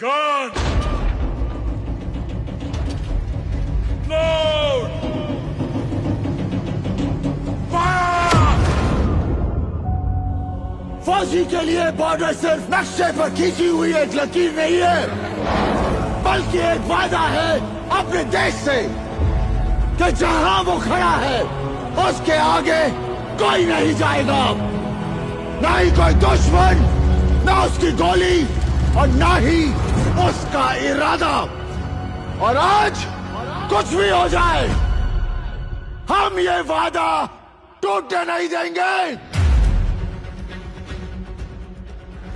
Gun! Load! Fire! फौजी के लिए बॉर्डर सिर्फ नक्शे पर खींची हुई एक लकीर नहीं है, बल्कि एक वादा है अपने देश से कि जहां वो खड़ा है उसके आगे कोई नहीं जाएगा, ना ही कोई दुश्मन, ना उसकी गोली और ना ही उसका इरादा। और आज कुछ भी हो जाए, हम ये वादा टूटने नहीं देंगे।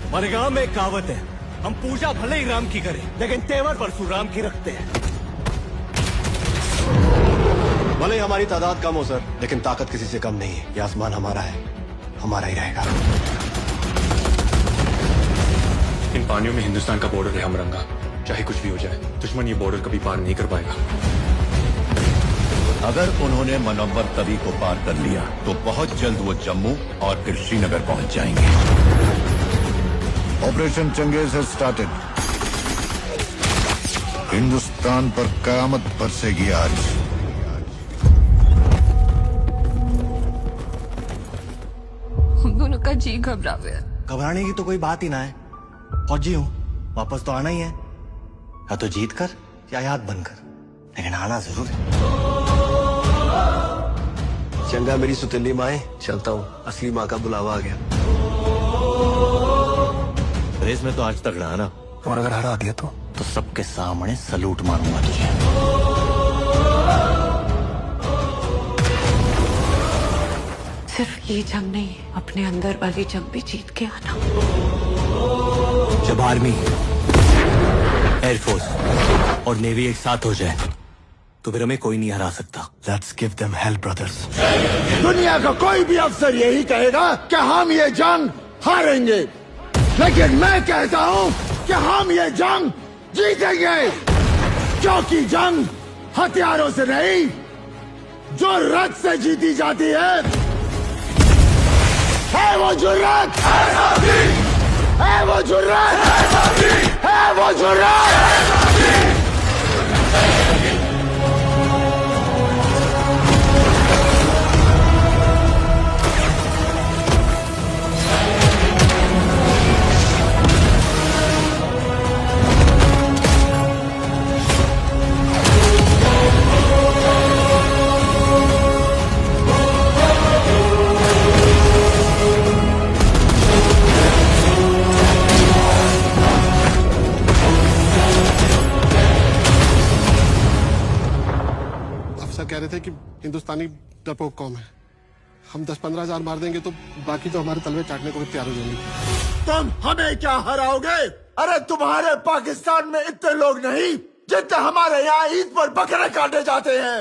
हमारे गांव में एक कहावत है, हम पूजा भले ही राम की करें लेकिन तेवर परशुराम की रखते हैं। भले ही हमारी तादाद कम हो सर, लेकिन ताकत किसी से कम नहीं है। ये आसमान हमारा है, हमारा ही रहेगा। इन पानियों में हिंदुस्तान का बॉर्डर है हमरंगा। चाहे कुछ भी हो जाए, दुश्मन ये बॉर्डर कभी पार नहीं कर पाएगा। अगर उन्होंने मनव्वर तवी को पार कर लिया तो बहुत जल्द वो जम्मू और फिर श्रीनगर पहुंच जाएंगे। Operation Changez has started. Hindustan पर कयामत बरसेगी आज। हम दोनों का जी घबरा गया। घबराने की तो कोई बात ही ना है। फौजी हूँ, वापस तो आना ही है, या तो जीत कर या याद बनकर, लेकिन आना जरूर है। चंगा मेरी सुतली माए, चलता हूँ, असली माँ का बुलावा आ गया। रेस में तो आज तक रहा ना, और अगर हरा दिया तो सबके सामने सलूट मारूंगा तुझे। सिर्फ ये जंग नहीं, अपने अंदर वाली जंग भी जीत के आना। जब आर्मी, एयरफोर्स और नेवी एक साथ हो जाए तो फिर हमें कोई नहीं हरा सकता। Let's give them hello brothers. दुनिया का कोई भी अफसर यही कहेगा कि हम ये जंग हारेंगे, लेकिन मैं कहता हूँ कि हम ये जंग जीतेंगे, क्योंकि जंग हथियारों से नहीं, जुर्रत से जीती जाती है वो जुर्रत, है वो जुर्रत, है वो जुर्रत। कह रहे थे कि हिंदुस्तानी डरपोक कौम है, हम 10-15 हजार मार देंगे तो बाकी तो हमारे तलवे चाटने को भी तैयार हो जाएंगे। तुम हमें क्या हराओगे? अरे तुम्हारे पाकिस्तान में इतने लोग नहीं जितने हमारे यहाँ ईद पर बकरे काटे जाते हैं।